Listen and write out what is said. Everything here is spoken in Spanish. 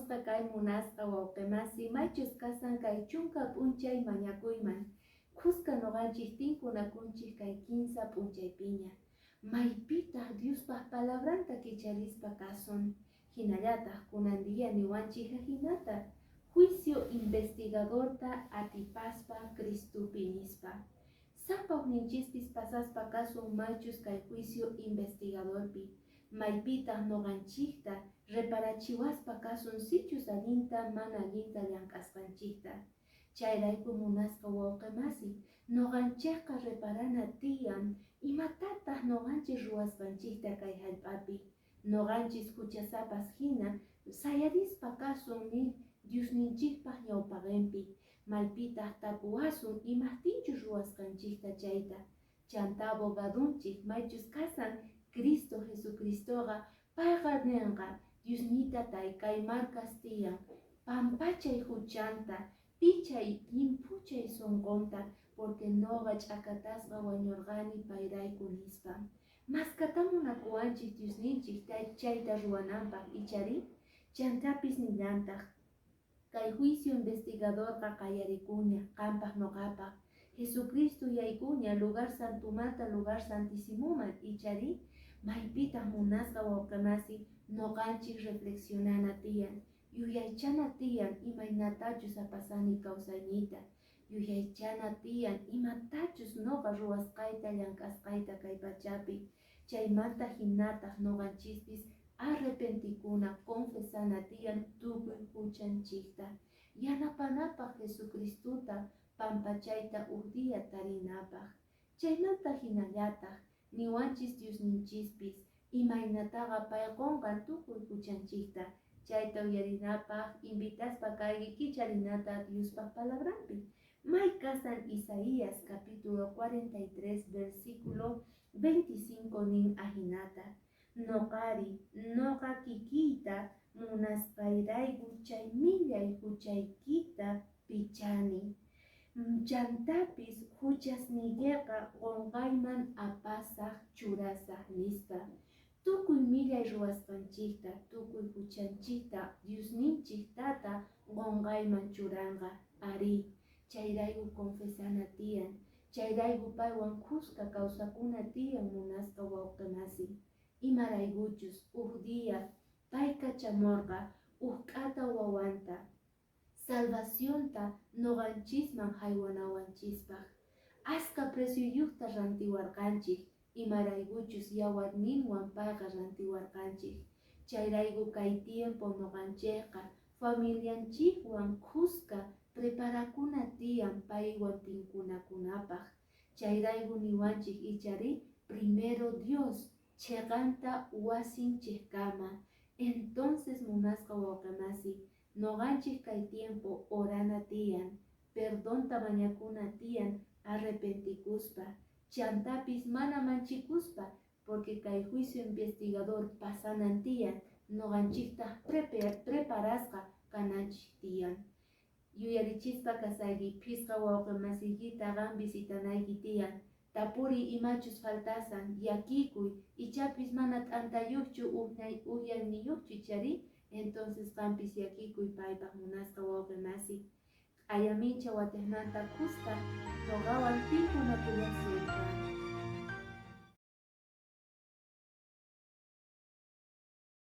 Hermosa kay munasqa wawqimasi maychus kasan kay chunka p'unchay mañakuyman. Kusqa noqanchik tinkunakunchik kay kinsa p'unchaypiña. Maypitaq Diospaq palabranta kicharispa kasun. Hinallataq kunandiya niwanchik hinata. Juicio investigadorta atipaspa Cristupi nispa. Sapawninchispis pasaspa kasun maychus kay juicio investigadorpi. Maypitaq noqanchikta reparachiwaspa kasun sichus allinta mana allinta llank'asqanchikta. Chayrayku munasqa wawqimasi, noqanchikqa reparana tiyan imatataq noqanchik ruwasqanchikta kay hallp'api. Noqanchis huchasapas hina sayarispa kasun Diosninchikpaq ñawpaqinpi. Maypitaq tapuwasun imaptinchus ruwasqanchikta chayta. Chanta abogadunchik maychus kasan Cristo Jesucristoqa payqa ninqa Diosnita kay markas tiyan pampachay huchanta pichay limpuchay sunqunta porque noqa ch'akatasqa wañurqani payrayku nispa. Maskata munakuwanchik Diosninchik chayta ruwananpaq ichari chantapis nillantaq. Kay juicio investigadorqa qayarikuña qampaq noqapaq. Jesucristo yaykuña lugar santumanta lugar santisimuman ichari maypitaq munasqa wawqimasi noqanchik reflexionana tiyan, yuyaychana tiyan imaynatachus apasani kawsayniyta, yuyaychana tiyan imatachus noqa ruwasqayta llank'asqayta kay pachapi. Chaymanta hinataq noqanchispis arrepentikuna confesana tiyan tukuy huchanchikta. Yanapanapaq Jesucristuta pampachayta dia tarinapaq. Chaymanta hinallataq niwanchis Diosninchispis imaynataqa pay qonqan tukuy huchanchikta. Chayta uyarinapaq invitaspa kayki kicharinata Diospaq palabranpi. May kasan Isaías capítulo 43 versículo 25 nin ahinata. Noqari, noqa kikiyta munasqayrayku chay millay huchaykita pichani. Chantapis huchasniyqa qonqayman apasaq churasaq nispa. Tukuy millay ruwasqanchikta, tukuy huchanchikta Diosninchiktata qonqayman churanqa. Ari, chayrayku confesana tiyan, chayrayku paywan kusqa kawsakuna tiyan munasqa wawqimasi. Imaraykuchus dia pay kachamurqa k'ata wawanta. Salvacionta noqanchisman haywanawanchispaq. Aska presiyuqta rantiwarqanchik, imaraykuchus yawarninwan payqa rantiwarqanchik. Chayrayku kay tiempo noqanchikqa familianchikwan kusqa preparakuna tiyan paywan tinkunakunapaq. Chayrayku niwanchik ichari primero Dios chiqanta wasinchikkama. Entonces munasqa wawqimasi, noqanchik kay tiempo orana tiyan, perdonta mañakuna tiyan arrepentikuspa, chantapis mana manchikuspa, porque kay juicio investigador pasanan tiyan, noqanchiktaq preparasqa kananchik tiyan. Yuyarichispa kasayki phisqa wawqimasiyta qan visitanayki tiyan, tapuri imachus faltasan, yakikuy, ichapis mana t'antayuqchu uyayniyuqchu ichari, entonces qampis yakikuy paypaq munasqa wawqimasi. Ayamincha watiqmanta kusqa noqawan tinkunakullasuyta.